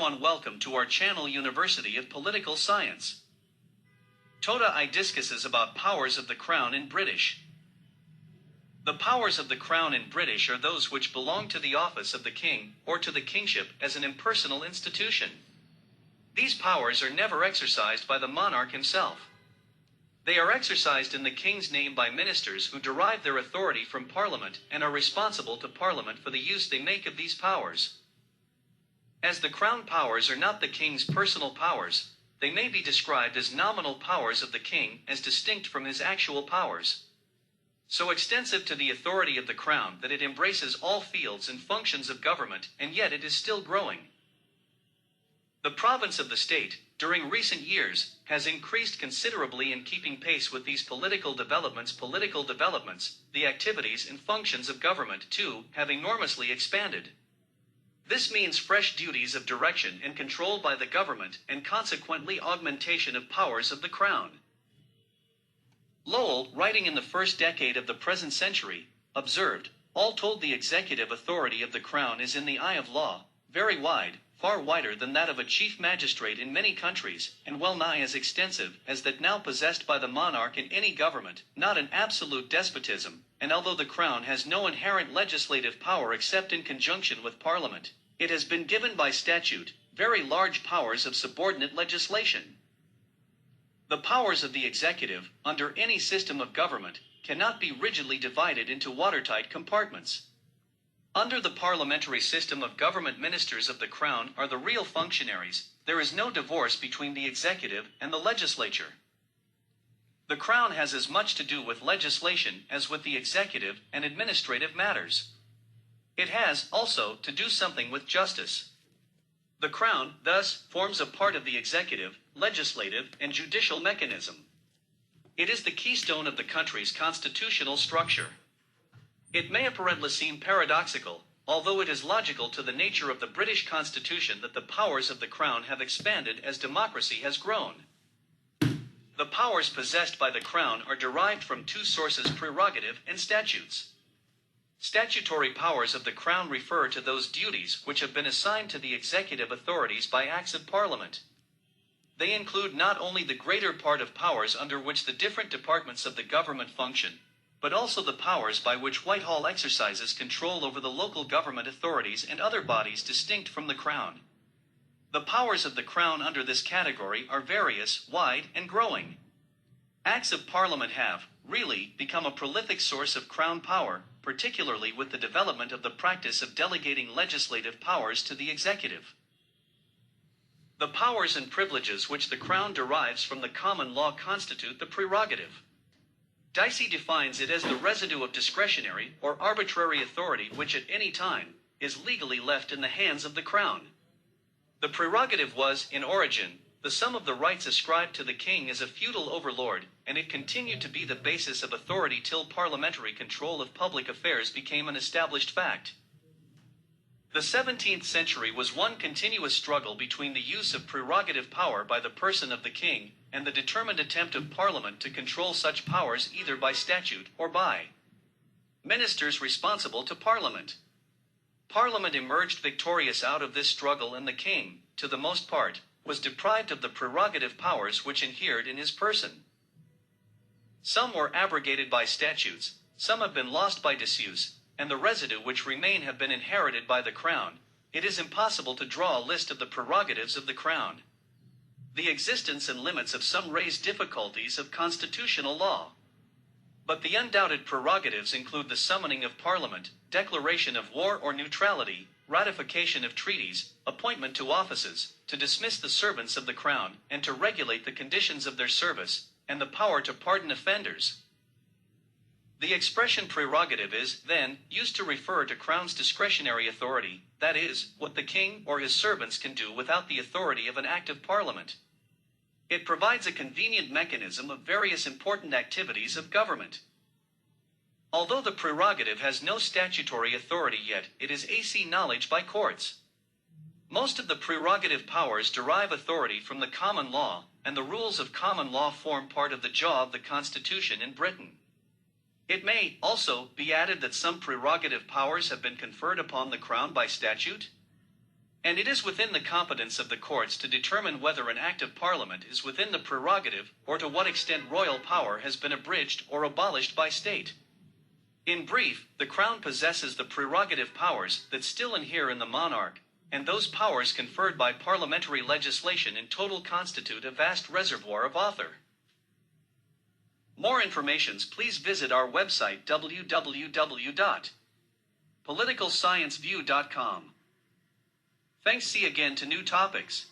everyone, welcome to our channel University of Political Science. Toda I discusses about powers of the Crown in British. The powers of the Crown in British are those which belong to the office of the King, or to the Kingship, as an impersonal institution. These powers are never exercised by the monarch himself. They are exercised in the King's name by ministers who derive their authority from Parliament and are responsible to Parliament for the use they make of these powers. As the Crown powers are not the King's personal powers, they may be described as nominal powers of the King as distinct from his actual powers. So extensive to the authority of the Crown that it embraces all fields and functions of government, and yet it is still growing. The province of the state, during recent years, has increased considerably in keeping pace with these political developments. The activities and functions of government, too, have enormously expanded. This means fresh duties of direction and control by the government, and consequently augmentation of powers of the Crown. Lowell, writing in the first decade of the present century, observed, "All told, the executive authority of the Crown is in the eye of law, very wide, far wider than that of a chief magistrate in many countries, and well nigh as extensive as that now possessed by the monarch in any government, not an absolute despotism, and although the Crown has no inherent legislative power except in conjunction with Parliament, it has been given by statute very large powers of subordinate legislation. The powers of the executive, under any system of government, cannot be rigidly divided into watertight compartments. Under the parliamentary system of government, ministers of the Crown are the real functionaries. There is no divorce between the executive and the legislature. The Crown has as much to do with legislation as with the executive and administrative matters. It has, also, to do something with justice. The Crown, thus, forms a part of the executive, legislative, and judicial mechanism. It is the keystone of the country's constitutional structure. It may apparently seem paradoxical, although it is logical to the nature of the British Constitution, that the powers of the Crown have expanded as democracy has grown. The powers possessed by the Crown are derived from two sources: prerogative and statutes. Statutory powers of the Crown refer to those duties which have been assigned to the executive authorities by Acts of Parliament. They include not only the greater part of powers under which the different departments of the government function, but also the powers by which Whitehall exercises control over the local government authorities and other bodies distinct from the Crown. The powers of the Crown under this category are various, wide, and growing. Acts of Parliament have, really, become a prolific source of Crown power, particularly with the development of the practice of delegating legislative powers to the executive. The powers and privileges which the Crown derives from the common law constitute the prerogative. Dicey defines it as the residue of discretionary or arbitrary authority which at any time is legally left in the hands of the Crown. The prerogative was, in origin, the sum of the rights ascribed to the King as a feudal overlord, and it continued to be the basis of authority till parliamentary control of public affairs became an established fact. The 17th century was one continuous struggle between the use of prerogative power by the person of the King and the determined attempt of Parliament to control such powers either by statute or by ministers responsible to Parliament. Parliament emerged victorious out of this struggle, and the King, to the most part, was deprived of the prerogative powers which inhered in his person. Some were abrogated by statutes, some have been lost by disuse, and the residue which remain have been inherited by the Crown. It is impossible to draw a list of the prerogatives of the Crown. The existence and limits of some raise difficulties of constitutional law. But the undoubted prerogatives include the summoning of Parliament, declaration of war or neutrality, ratification of treaties, appointment to offices, to dismiss the servants of the Crown, and to regulate the conditions of their service, and the power to pardon offenders. The expression prerogative is, then, used to refer to Crown's discretionary authority, that is, what the King or his servants can do without the authority of an act of Parliament. It provides a convenient mechanism of various important activities of government. Although the prerogative has no statutory authority yet, it is AC knowledge by courts. Most of the prerogative powers derive authority from the common law, and the rules of common law form part of the jaw of the Constitution in Britain. It may, also, be added that some prerogative powers have been conferred upon the Crown by statute. And it is within the competence of the courts to determine whether an act of Parliament is within the prerogative, or to what extent royal power has been abridged or abolished by state. In brief, the Crown possesses the prerogative powers that still inhere in the monarch, and those powers conferred by parliamentary legislation in total constitute a vast reservoir of author. More informations, please visit our website www.politicalscienceview.com. Thanks. See again to new topics.